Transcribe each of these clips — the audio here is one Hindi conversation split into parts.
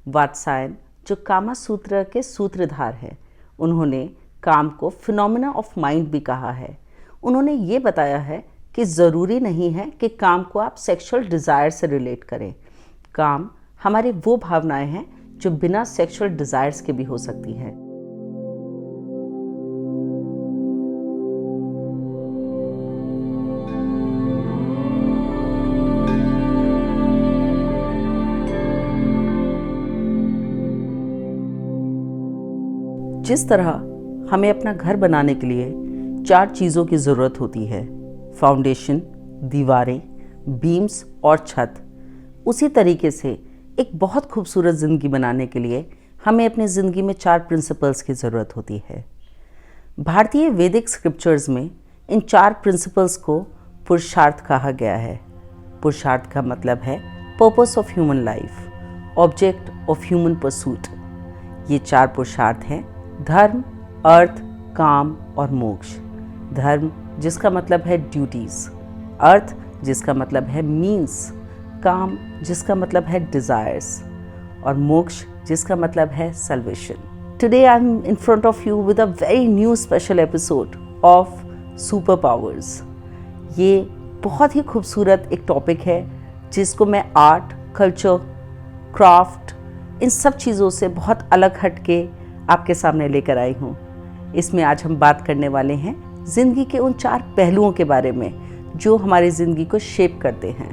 वात्सायन, जो कामा सूत्र के सूत्रधार हैं, उन्होंने काम को फिनोमेना ऑफ माइंड भी कहा है। उन्होंने ये बताया है कि ज़रूरी नहीं है कि काम को आप सेक्सुअल डिज़ायर से रिलेट करें। काम हमारी वो भावनाएं हैं जो बिना सेक्सुअल डिज़ायर्स के भी हो सकती हैं। जिस तरह हमें अपना घर बनाने के लिए 4 चीज़ों की ज़रूरत होती है, फाउंडेशन, दीवारें, बीम्स और छत, उसी तरीके से एक बहुत खूबसूरत ज़िंदगी बनाने के लिए हमें अपनी ज़िंदगी में 4 प्रिंसिपल्स की ज़रूरत होती है। भारतीय वैदिक स्क्रिप्चर्स में इन 4 प्रिंसिपल्स को पुरुषार्थ कहा गया है। पुरुषार्थ का मतलब है purpose of human life, object of human pursuit. ये 4 पुरुषार्थ हैं: धर्म, अर्थ, काम और मोक्ष। धर्म जिसका मतलब है ड्यूटीज़, अर्थ जिसका मतलब है मीन्स, काम जिसका मतलब है डिज़ायर्स और मोक्ष जिसका मतलब है salvation. Today I am in front of you with a very new special episode of super powers. ये बहुत ही खूबसूरत एक टॉपिक है जिसको मैं आर्ट, कल्चर, क्राफ्ट, इन सब चीज़ों से बहुत अलग हट के आपके सामने लेकर आई हूँ। इसमें आज हम बात करने वाले हैं ज़िंदगी के उन 4 पहलुओं के बारे में जो हमारी ज़िंदगी को शेप करते हैं।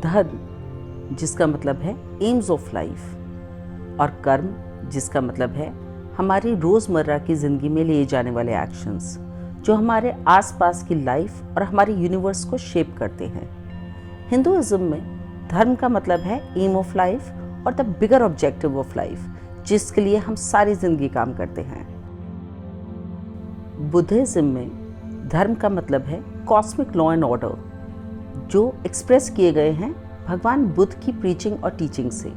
धर्म जिसका मतलब है एम्स ऑफ लाइफ, और कर्म जिसका मतलब है हमारी रोज़मर्रा की ज़िंदगी में लिए जाने वाले एक्शंस जो हमारे आसपास की लाइफ और हमारे यूनिवर्स को शेप करते हैं। हिंदुइज्म में धर्म का मतलब है एम ऑफ लाइफ और the bigger objective of life, जिसके लिए हम सारी ज़िंदगी काम करते हैं। बुद्धिज़्म में धर्म का मतलब है कॉस्मिक लॉ एंड ऑर्डर, जो एक्सप्रेस किए गए हैं भगवान बुद्ध की प्रीचिंग और टीचिंग से।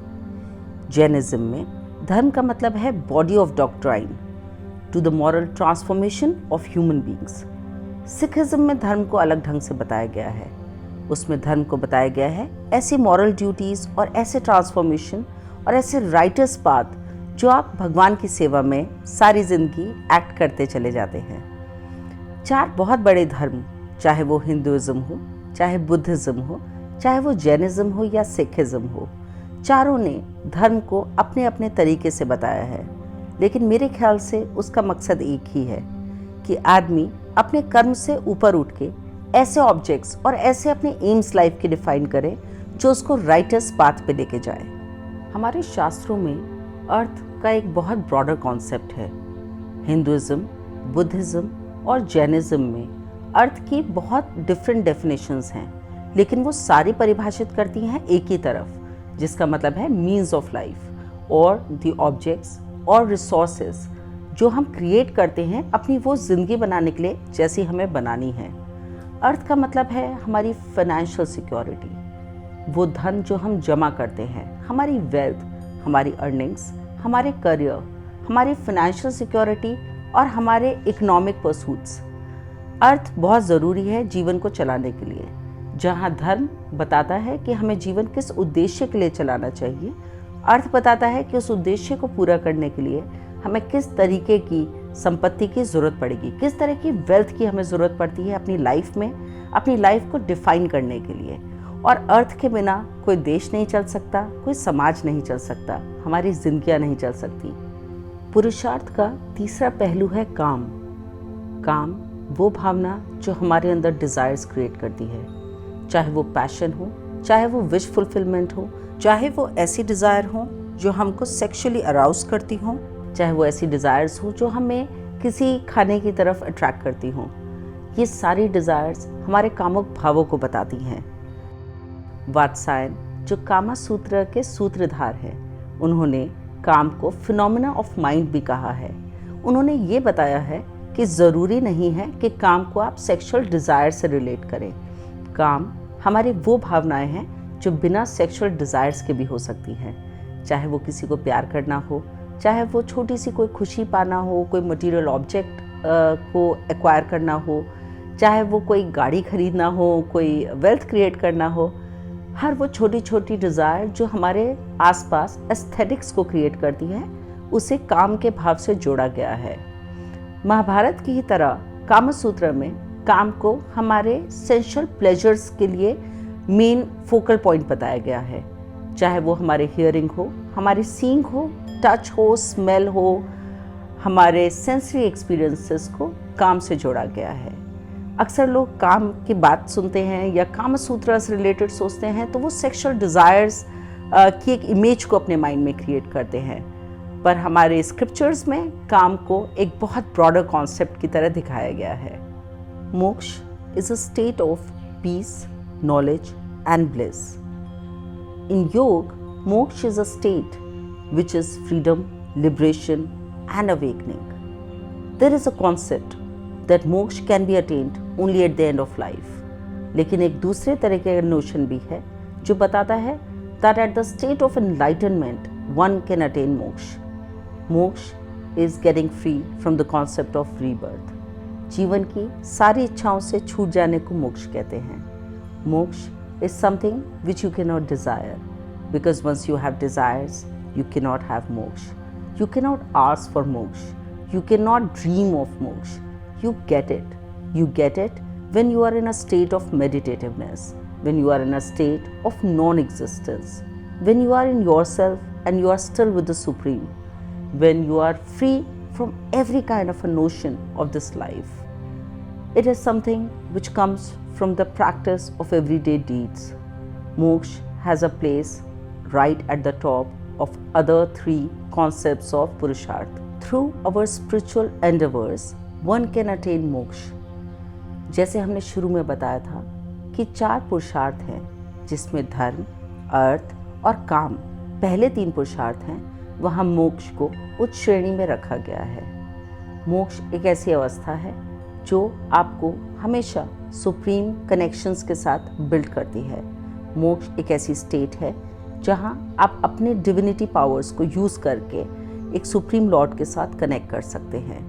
जैनिज्म में धर्म का मतलब है body of doctrine to the moral transformation of human beings. Sikhism में धर्म को अलग ढंग से बताया गया है। उसमें धर्म को बताया गया है ऐसी मॉरल ड्यूटीज़ और ऐसे ट्रांसफॉर्मेशन और ऐसे राइटर्स पाथ जो आप भगवान की सेवा में सारी ज़िंदगी एक्ट करते चले जाते हैं। 4 बहुत बड़े धर्म, चाहे वो हिंदुइज्म हो, चाहे बुद्धिज़्म हो, चाहे वो जैनिज्म हो या सिखिज्म हो, चारों ने धर्म को अपने अपने तरीके से बताया है। लेकिन मेरे ख्याल से उसका मकसद एक ही है कि आदमी अपने कर्म से ऊपर उठ के ऐसे ऑब्जेक्ट्स और ऐसे अपने एम्स लाइफ की डिफाइन करे जो उसको राइटर्स पाथ पे लेके जाए। हमारे शास्त्रों में अर्थ का एक बहुत ब्रॉडर कॉन्सेप्ट है। हिंदुइज्म, बुद्धिज़्म और जैनिज्म में अर्थ की बहुत डिफरेंट डेफिनेशंस हैं, लेकिन वो सारी परिभाषित करती हैं एक ही तरफ, जिसका मतलब है मीन्स ऑफ लाइफ और द ऑब्जेक्ट्स और रिसोर्सेज जो हम क्रिएट करते हैं अपनी वो ज़िंदगी बनाने के लिए जैसी हमें बनानी है। अर्थ का मतलब है हमारी फाइनेंशियल सिक्योरिटी, वो धन जो हम जमा करते हैं, हमारी वेल्थ, हमारी अर्निंग्स, हमारे करियर, हमारी फाइनेंशियल सिक्योरिटी और हमारे इकोनॉमिक परसूट्स। अर्थ बहुत ज़रूरी है जीवन को चलाने के लिए। जहाँ धर्म बताता है कि हमें जीवन किस उद्देश्य के लिए चलाना चाहिए, अर्थ बताता है कि उस उद्देश्य को पूरा करने के लिए हमें किस तरीके की संपत्ति की ज़रूरत पड़ेगी, किस तरह की वेल्थ की हमें ज़रूरत पड़ती है अपनी लाइफ में, अपनी लाइफ को डिफाइन करने के लिए। और अर्थ के बिना कोई देश नहीं चल सकता, कोई समाज नहीं चल सकता, हमारी जिंदगियां नहीं चल सकती। पुरुषार्थ का तीसरा पहलू है काम। काम वो भावना जो हमारे अंदर डिज़ायर्स क्रिएट करती है, चाहे वो पैशन हो, चाहे वो विश फुलफिलमेंट हो, चाहे वो ऐसी डिज़ायर हो जो हमको सेक्सुअली अराउज करती हो, चाहे वो ऐसी डिज़ायर्स हो जो हमें किसी खाने की तरफ अट्रैक्ट करती हो। ये सारी डिज़ायर्स हमारे कामुक भावों को बताती हैं। वात्सायन, जो कामा सूत्र के सूत्रधार हैं, उन्होंने काम को फिनोमेना ऑफ माइंड भी कहा है। उन्होंने ये बताया है कि ज़रूरी नहीं है कि काम को आप सेक्सुअल डिज़ायर से रिलेट करें। काम हमारी वो भावनाएं हैं जो बिना सेक्सुअल डिज़ायर्स के भी हो सकती हैं, चाहे वो किसी को प्यार करना हो, चाहे वो छोटी सी कोई खुशी पाना हो, कोई मटेरियल ऑब्जेक्ट को एक्वायर करना हो, चाहे वो कोई गाड़ी खरीदना हो, कोई वेल्थ क्रिएट करना हो। हर वो छोटी छोटी डिज़ायर जो हमारे आसपास एस्थेटिक्स को क्रिएट करती है, उसे काम के भाव से जोड़ा गया है। महाभारत की ही तरह कामसूत्र में काम को हमारे सेंशुअल प्लेजर्स के लिए मेन फोकल पॉइंट बताया गया है, चाहे वो हमारे हियरिंग हो, हमारी सीइंग हो, टच हो, स्मेल हो, हमारे सेंसरी एक्सपीरियंसेस को काम से जोड़ा गया है। अक्सर लोग काम की बात सुनते हैं या कामसूत्र से रिलेटेड सोचते हैं तो वो सेक्सुअल डिज़ायर्स की एक इमेज को अपने माइंड में क्रिएट करते हैं, पर हमारे स्क्रिप्चर्स में काम को एक बहुत ब्रॉडर कॉन्सेप्ट की तरह दिखाया गया है। Moksha is a state of peace, knowledge and bliss. In yoga, moksha is a state which is freedom, liberation and awakening. There is a concept that moksha can be attained only at the end of life. लेकिन एक दूसरे तरीके का नोशन भी है जो बताता है that at the state of enlightenment one can attain moksha. Moksha is getting free from the concept of rebirth. जीवन की सारी इच्छाओं से छूट जाने को मोक्ष कहते हैं। मोक्ष is something which you cannot desire, because once you have desires, you cannot have moksha. You cannot ask for moksha. You cannot dream of moksha. You get it. You get it when you are in a state of meditativeness, when you are in a state of non-existence, when you are in yourself and you are still with the Supreme, when you are free from every kind of a notion of this life. It is something which comes from the practice of everyday deeds. Moksha has a place right at the top of other three concepts of Purusharth. Through our spiritual endeavors, one can attain moksha. जैसे हमने शुरू में बताया था कि 4 पुरुषार्थ हैं, जिसमें धर्म, अर्थ और काम पहले 3 पुरुषार्थ हैं, वहाँ मोक्ष को उच्च श्रेणी में रखा गया है। मोक्ष एक ऐसी अवस्था है जो आपको हमेशा सुप्रीम कनेक्शंस के साथ बिल्ड करती है। मोक्ष एक ऐसी स्टेट है जहाँ आप अपने डिविनिटी पावर्स को यूज़ करके एक सुप्रीम लॉर्ड के साथ कनेक्ट कर सकते हैं।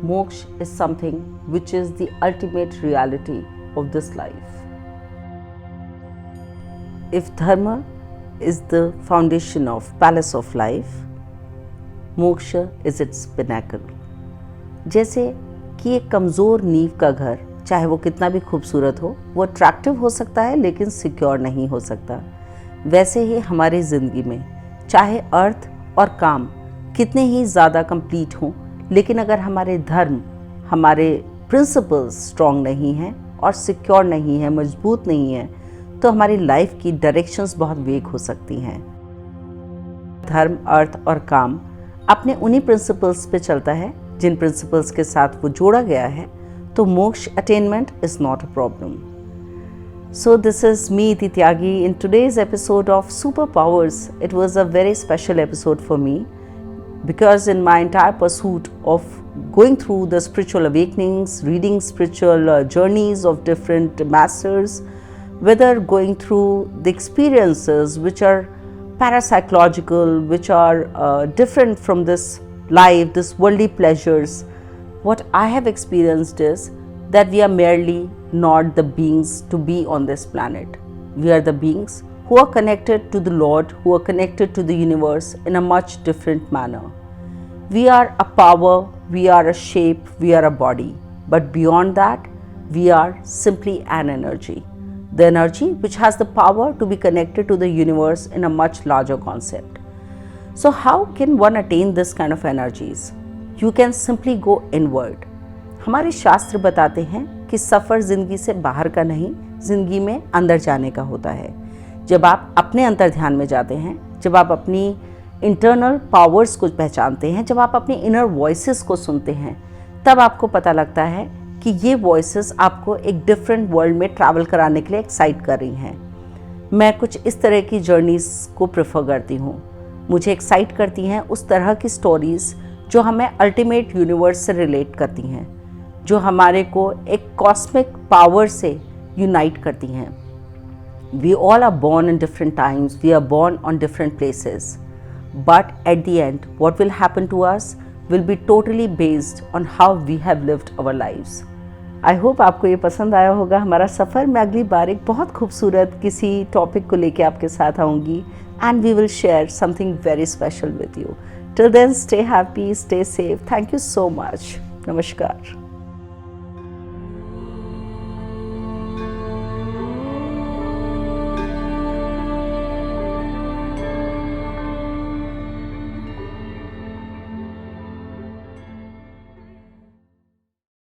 Moksha is something which is the ultimate reality of this life. If dharma is the foundation of palace of life, moksha is its pinnacle. जैसे कि एक कमज़ोर नींव का घर, चाहे वो कितना भी खूबसूरत हो, वो अट्रैक्टिव हो सकता है लेकिन सिक्योर नहीं हो सकता। वैसे ही हमारी ज़िंदगी में चाहे अर्थ और काम कितने ही ज़्यादा कंप्लीट हों, लेकिन अगर हमारे धर्म, हमारे प्रिंसिपल्स स्ट्रॉन्ग नहीं हैं और सिक्योर नहीं हैं, मजबूत नहीं हैं, तो हमारी लाइफ की डायरेक्शंस बहुत वेग हो सकती हैं। धर्म, अर्थ और काम अपने उन्हीं प्रिंसिपल्स पे चलता है जिन प्रिंसिपल्स के साथ वो जोड़ा गया है, तो मोक्ष attainment is not a problem. So this is me, Iti Tyagi, in today's episode of Superpowers. It was a very special episode for me because in my entire pursuit of going through the spiritual awakenings, reading spiritual journeys of different masters, whether going through the experiences which are parapsychological, which are different from this life, this worldly pleasures, what I have experienced is that we are merely not the beings to be on this planet. We are the beings who are connected to the Lord, who are connected to the universe in a much different manner. We are a power, we are a shape, we are a body. But beyond that, we are simply an energy. The energy which has the power to be connected to the universe in a much larger concept. So how can one attain this kind of energies? You can simply go inward. हमारे शास्त्र बताते हैं कि सफ़र ज़िंदगी से बाहर का नहीं, ज़िंदगी में अंदर जाने का होता है। जब आप अपने अंतर ध्यान में जाते हैं, जब आप अपनी इंटरनल पावर्स को पहचानते हैं, जब आप अपनी इनर वॉइसेस को सुनते हैं, तब आपको पता लगता है कि ये वॉइसेस आपको एक डिफरेंट वर्ल्ड में ट्रैवल कराने के लिए एक्साइट कर रही हैं। मैं कुछ इस तरह की जर्नीज़ को प्रेफर करती हूँ। मुझे एक्साइट करती हैं उस तरह की स्टोरीज़ जो हमें अल्टीमेट यूनिवर्स से रिलेट करती हैं, जो हमारे को एक कॉस्मिक पावर से यूनाइट करती हैं। We all are born in different times, we are born on different places, but at the end what will happen to us will be totally based on how we have lived our lives. I hope आपको ये पसंद आया होगा हमारा सफ़र। मैं अगली बार एक बहुत खूबसूरत किसी टॉपिक को लेके आपके साथ आऊँगी and we will share something very special with you. Till then stay happy, stay safe. Thank you so much. नमस्कार।